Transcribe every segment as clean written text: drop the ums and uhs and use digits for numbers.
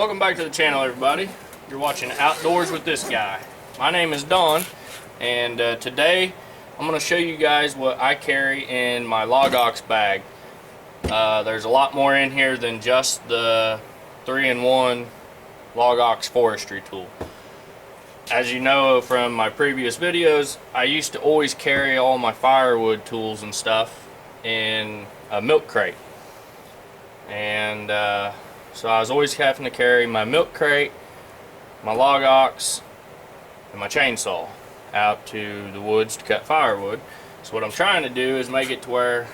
Welcome back to the channel, everybody. You're watching Outdoors with this guy. My name is Don, and today I'm going to show you guys what I carry in my LogOx bag. There's a lot more in here than just the 3-in-1 LogOx forestry tool. As you know from my previous videos, I used to always carry all my firewood tools and stuff in a milk crate. And so I was always having to carry my milk crate, my LogOx, and my chainsaw out to the woods to cut firewood. So what I'm trying to do is make it to where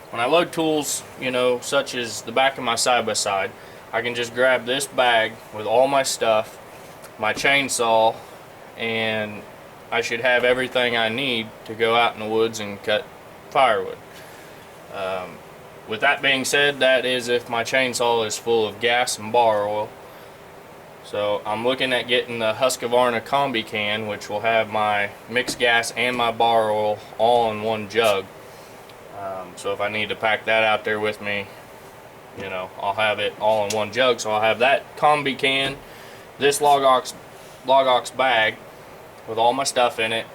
when I load tools, you know, such as the back of my side-by-side, I can just grab this bag with all my stuff, my chainsaw, and I should have everything I need to go out in the woods and cut firewood. With that being said, that is if my chainsaw is full of gas and bar oil. So I'm looking at getting the Husqvarna combi can, which will have my mixed gas and my bar oil all in one jug. So if I need to pack that out there with me, you know, I'll have it all in one jug. So I'll have that combi can, this LogOx bag with all my stuff in it,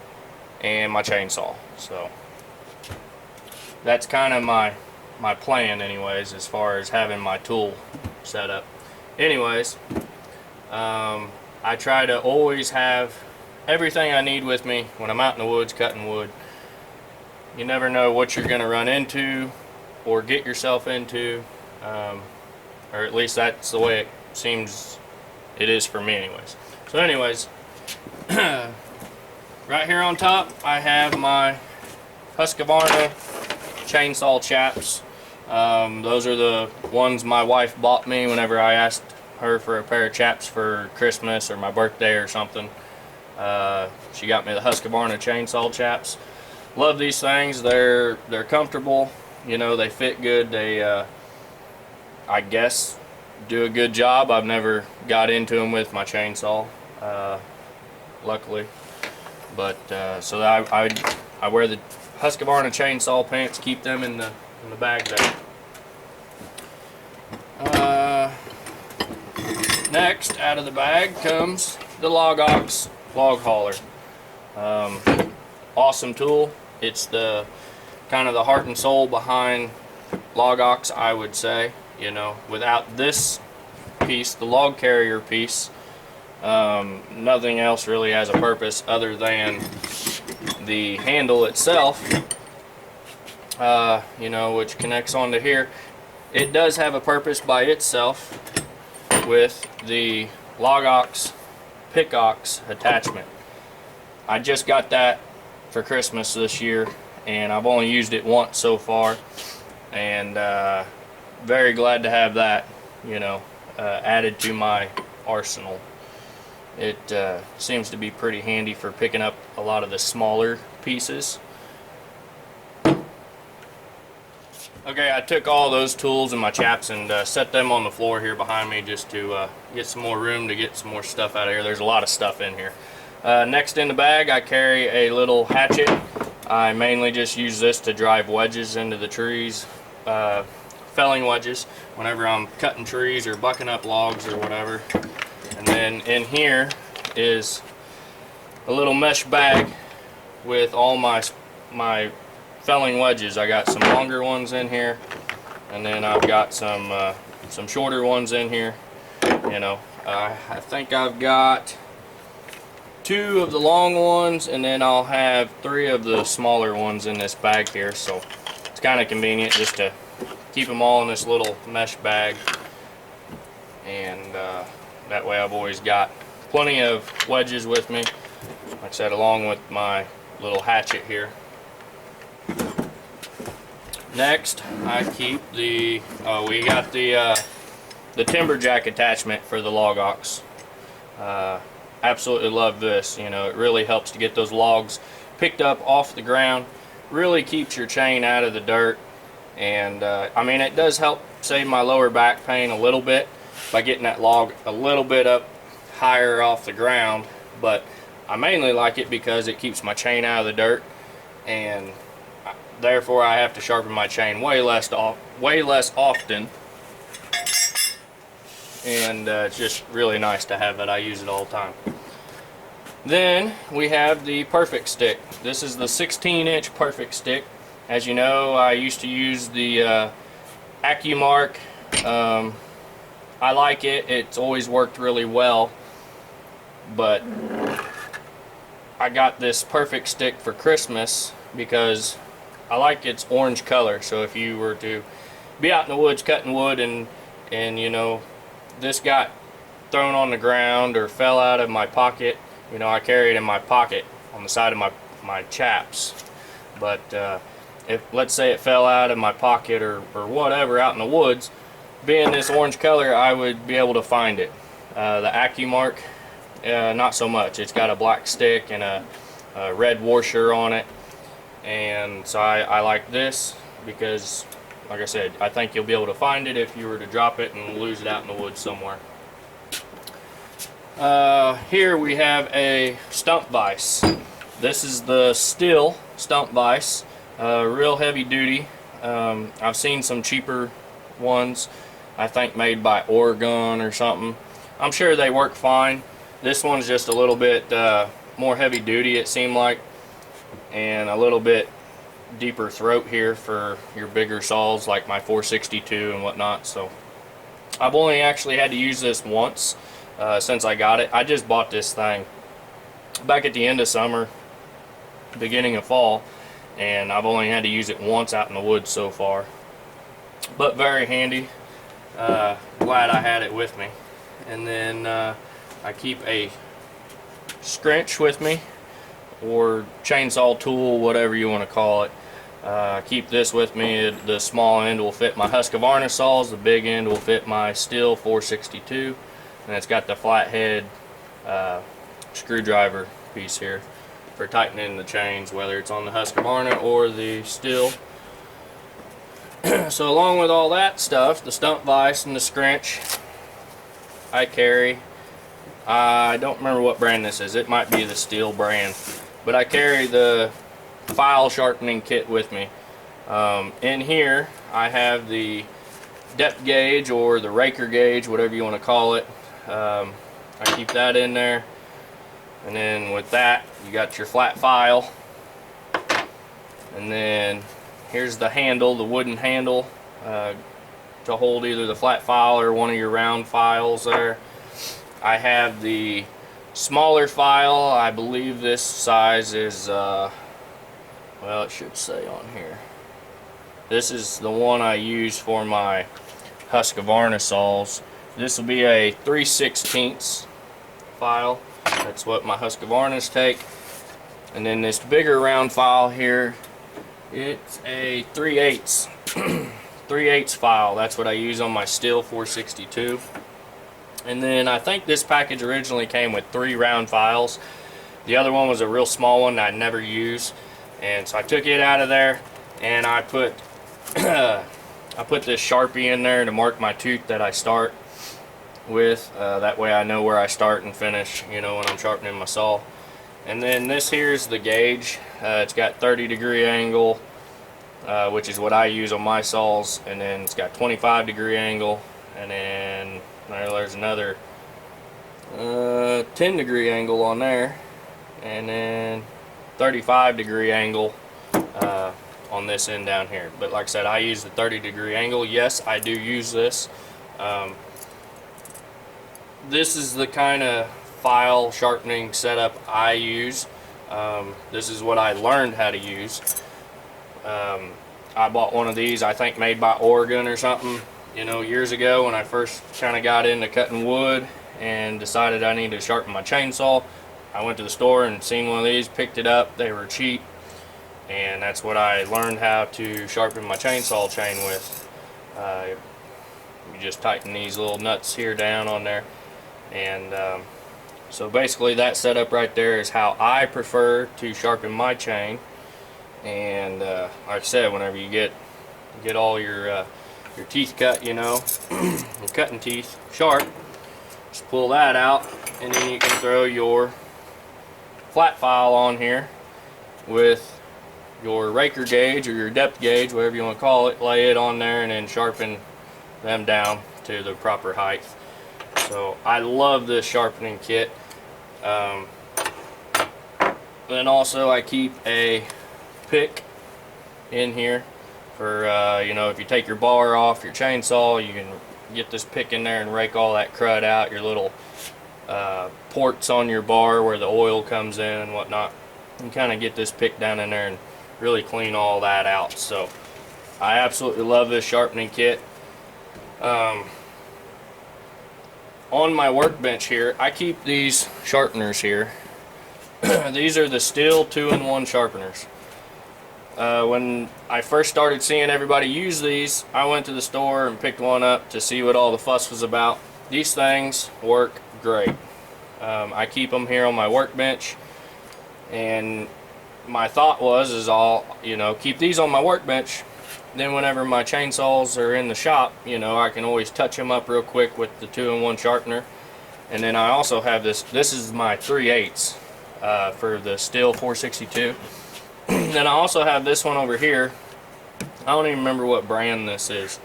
and my chainsaw. So that's kind of my plan anyways, as far as having my tool set up. Anyways, I try to always have everything I need with me when I'm out in the woods cutting wood. You never know what you're going to run into or get yourself into, or at least that's the way it seems it is for me anyways. So anyways, right here on top I have my Husqvarna chainsaw chaps. Those are the ones my wife bought me whenever I asked her for a pair of chaps for Christmas or my birthday or something. She got me the Husqvarna chainsaw chaps. Love these things. They're comfortable. You know, they fit good. They I guess do a good job. I've never got into them with my chainsaw, luckily. But so I wear the Husqvarna chainsaw pants, keep them in the bag there. Next, out of the bag comes the LogOx log hauler. Awesome tool. It's the kind of the heart and soul behind LogOx, I would say. You know, without this piece, the log carrier piece, nothing else really has a purpose other than the handle itself, you know, which connects onto here. It does have a purpose by itself with the LogOx pickox attachment. I just got that for Christmas this year, and I've only used it once so far, and very glad to have that, you know, added to my arsenal. It seems to be pretty handy for picking up a lot of the smaller pieces. Okay, I took all those tools and my chaps and set them on the floor here behind me just to get some more room to get some more stuff out of here. There's a lot of stuff in here. Next in the bag, I carry a little hatchet. I mainly just use this to drive wedges into the trees, felling wedges, whenever I'm cutting trees or bucking up logs or whatever. And then in here is a little mesh bag with all my felling wedges. I got some longer ones in here, and then I've got some shorter ones in here. You know, I think I've got 2 of the long ones, and then I'll have 3 of the smaller ones in this bag here. So it's kind of convenient just to keep them all in this little mesh bag, and that way I've always got plenty of wedges with me, like I said, along with my little hatchet here. Next, I keep the we got the timberjack attachment for the LogOx. Absolutely love this. You know, it really helps to get those logs picked up off the ground. Really keeps your chain out of the dirt, and I mean, it does help save my lower back pain a little bit by getting that log a little bit up higher off the ground, but I mainly like it because it keeps my chain out of the dirt, and therefore I have to sharpen my chain way less often and it's just really nice to have it. I use it all the time. Then we have the Perfect Stick. This is the 16-inch Perfect Stick. As you know, I used to use the AccuMark. I like it. It's always worked really well, but I got this Perfect Stick for Christmas because I like its orange color. So if you were to be out in the woods cutting wood and you know, this got thrown on the ground or fell out of my pocket, you know, I carry it in my pocket on the side of my chaps. But if, let's say, it fell out of my pocket or whatever out in the woods, being this orange color, I would be able to find it. The AccuMark, not so much. It's got a black stick and a red washer on it, and so I like this because, like I said, I think you'll be able to find it if you were to drop it and lose it out in the woods somewhere. Here we have a stump vise. This is the Stihl stump vise, real heavy duty. I've seen some cheaper ones, I think made by Oregon or something. I'm sure they work fine. This one's just a little bit more heavy duty, it seemed like, and a little bit deeper throat here for your bigger saws like my 462 and whatnot. So I've only actually had to use this once since I got it. I just bought this thing back at the end of summer, beginning of fall, and I've only had to use it once out in the woods so far, but very handy. Glad I had it with me. And then I keep a scrunch with me, or chainsaw tool, whatever you want to call it. Keep this with me. The small end will fit my Husqvarna saws, the big end will fit my Stihl 462, and it's got the flathead screwdriver piece here for tightening the chains, whether it's on the Husqvarna or the Stihl. So along with all that stuff, the stump vise and the scrunch, I carry, I don't remember what brand this is, it might be the Stihl brand, but I carry the file sharpening kit with me. In here I have the depth gauge or the raker gauge, whatever you want to call it. I keep that in there, and then with that you got your flat file, and then here's the handle, the wooden handle to hold either the flat file or one of your round files there. I have the smaller file. I believe this size is, well, it should say on here. This is the one I use for my Husqvarna saws. This will be a 3/16 file. That's what my Husqvarnas take. And then this bigger round file here, it's a 3/8 3/8 file. That's what I use on my Stihl 462. And then I think this package originally came with 3 round files. The other one was a real small one that I never used, and so I took it out of there, and I put I put this Sharpie in there to mark my tooth that I start with. That way I know where I start and finish, you know, when I'm sharpening my saw. And then this here's the gauge. It's got 30-degree angle, which is what I use on my saws, and then it's got 25-degree angle, and then there's another 10-degree angle on there, and then 35-degree angle on this end down here. But like I said, I use the 30-degree angle. Yes, I do use this. This is the kind of file sharpening setup I use. This is what I learned how to use. I bought one of these, I think made by Oregon or something, you know, years ago when I first kind of got into cutting wood and decided I needed to sharpen my chainsaw. I went to the store and seen one of these, picked it up. They were cheap, and that's what I learned how to sharpen my chainsaw chain with. You just tighten these little nuts here down on there, and so basically that setup right there is how I prefer to sharpen my chain. And like I said, whenever you get all your teeth cut, you know, your cutting teeth sharp, just pull that out, and then you can throw your flat file on here with your raker gauge or your depth gauge, whatever you want to call it. Lay it on there and then sharpen them down to the proper height. So I love this sharpening kit. Then also I keep a pick in here for you know, if you take your bar off your chainsaw, you can get this pick in there and rake all that crud out, your little ports on your bar where the oil comes in and whatnot. You kind of get this pick down in there and really clean all that out. So I absolutely love this sharpening kit. On my workbench here, I keep these sharpeners here. These are the Stihl 2-in-1 sharpeners. When I first started seeing everybody use these, I went to the store and picked one up to see what all the fuss was about. These things work great. I keep them here on my workbench, and my thought was I'll, you know, keep these on my workbench. Then whenever my chainsaws are in the shop, you know, I can always touch them up real quick with the 2-in-1 sharpener. And then I also have this. This is my 3/8 for the Stihl 462. Then I also have this one over here. I don't even remember what brand this is.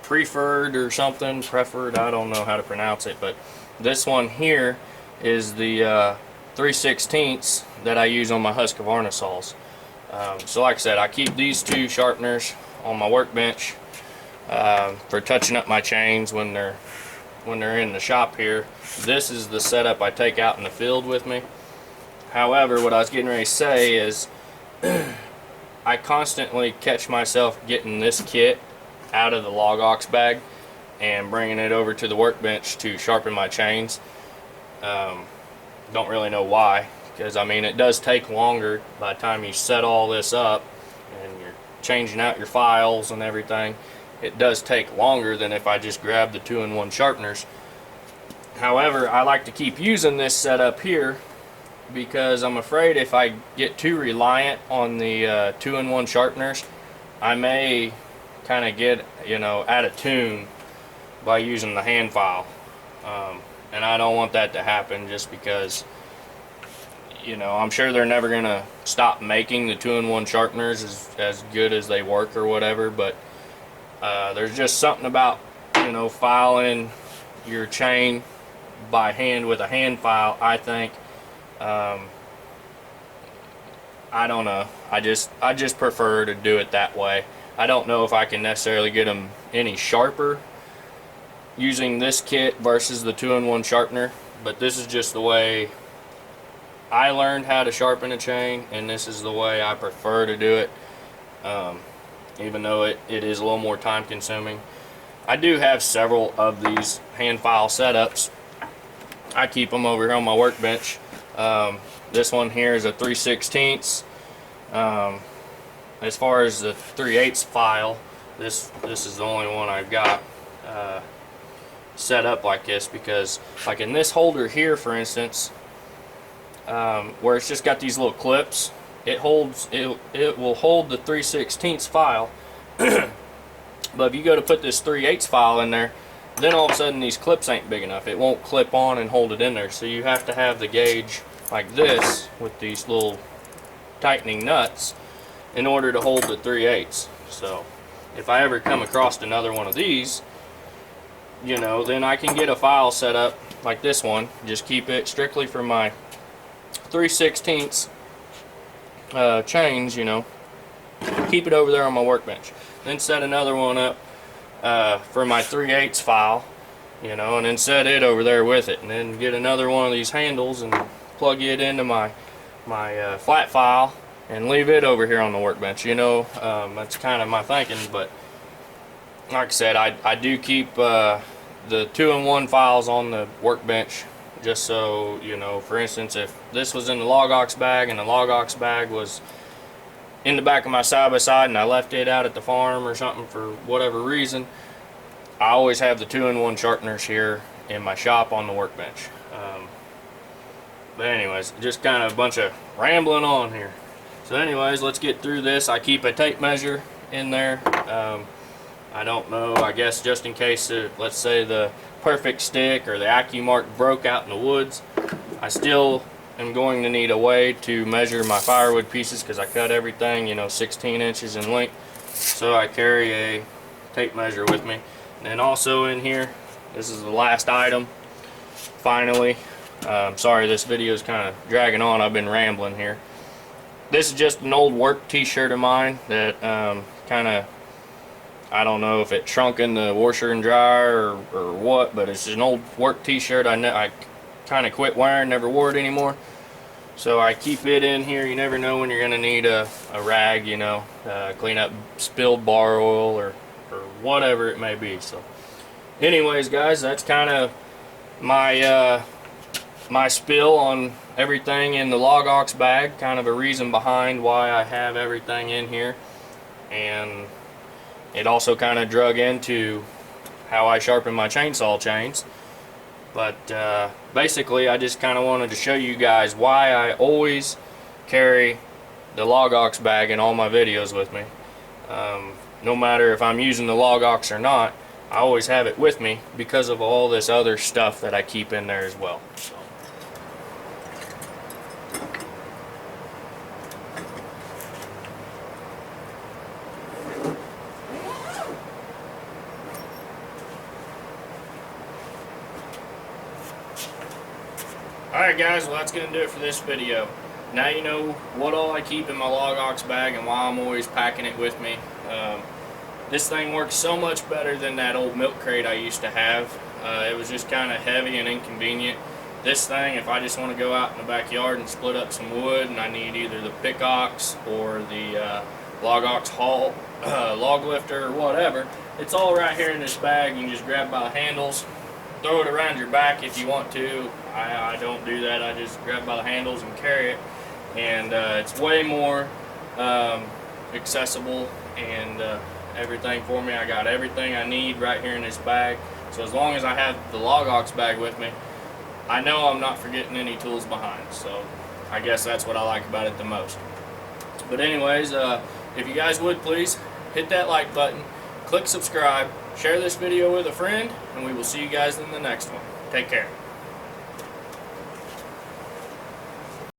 Preferred or something. Preferred. I don't know how to pronounce it. But this one here is the 3/16 that I use on my Husqvarna saws. So like I said, I keep these two sharpeners on my workbench for touching up my chains when they're in the shop here. This is the setup I take out in the field with me. However, what I was getting ready to say is I constantly catch myself getting this kit out of the LogOx bag and bringing it over to the workbench to sharpen my chains. Don't really know why, because I mean, it does take longer by the time you set all this up and you're changing out your files and everything. It does take longer than if I just grab the 2-in-1 sharpeners. However, I like to keep using this setup here because I'm afraid if I get too reliant on the 2-in-1 sharpeners, I may kind of get, you know, out of tune by using the hand file. And I don't want that to happen, just because, you know, I'm sure they're never going to stop making the 2-in-1 sharpeners as good as they work or whatever, but there's just something about, you know, filing your chain by hand with a hand file, I think. I don't know. I just prefer to do it that way. I don't know if I can necessarily get them any sharper using this kit versus the 2-in-1 sharpener, but this is just the way I learned how to sharpen a chain, and this is the way I prefer to do it, even though it is a little more time consuming. I do have several of these hand file setups. I keep them over here on my workbench. This one here is a 3/16. As far as the 3/8 file, this is the only one I've got set up like this, because like in this holder here, for instance, where it's just got these little clips, it will hold the 3/16 file. But if you go to put this 3/8 file in there, then all of a sudden these clips ain't big enough. It won't clip on and hold it in there. So you have to have the gauge like this with these little tightening nuts in order to hold the 3/8. So if I ever come across another one of these, you know, then I can get a file set up like this one. Just keep it strictly for my 3/16 chains, you know. Keep it over there on my workbench. Then set another one up for my 3/8 file, you know, and then set it over there with it, and then get another one of these handles and plug it into my flat file and leave it over here on the workbench. You know, that's kind of my thinking. But like I said, I do keep the 2-in-1 files on the workbench, just so, you know, for instance, if this was in the LogOx bag and the LogOx bag was in the back of my side-by-side and I left it out at the farm or something for whatever reason, I always have the 2-in-1 sharpeners here in my shop on the workbench. But anyways, just kind of a bunch of rambling on here. So anyways, let's get through this. I keep a tape measure in there. I don't know, I guess just in case, let's say the Perfect Stick or the AccuMark broke out in the woods, I still am going to need a way to measure my firewood pieces, because I cut everything, you know, 16 inches in length. So I carry a tape measure with me. And then also in here, this is the last item, finally. Sorry this video is kind of dragging on, I've been rambling here. This is just an old work t-shirt of mine that kind of, I don't know if it shrunk in the washer and dryer or what, but it's an old work t-shirt I kind of quit wearing, never wore it anymore. So I keep it in here. You never know when you're going to need a rag, you know, clean up spilled bar oil or whatever it may be. So anyways, guys, that's kind of my my spill on everything in the LogOx bag, kind of a reason behind why I have everything in here. And it also kind of drug into how I sharpen my chainsaw chains. But basically, I just kind of wanted to show you guys why I always carry the LogOx bag in all my videos with me. No matter if I'm using the LogOx or not, I always have it with me because of all this other stuff that I keep in there as well. So. Alright guys, well that's going to do it for this video. Now you know what all I keep in my LogOx bag and why I'm always packing it with me. This thing works so much better than that old milk crate I used to have. It was just kind of heavy and inconvenient. This thing, if I just want to go out in the backyard and split up some wood and I need either the pickox or the LogOx haul, log lifter or whatever, it's all right here in this bag. You can just grab by the handles, throw it around your back if you want to. I don't do that. I just grab by the handles and carry it, and it's way more accessible and everything for me. I got everything I need right here in this bag. So as long as I have the LogOx bag with me, I know I'm not forgetting any tools behind. So I guess that's what I like about it the most. But anyways, if you guys would please hit that like button, click subscribe, share this video with a friend, and we will see you guys in the next one. Take care.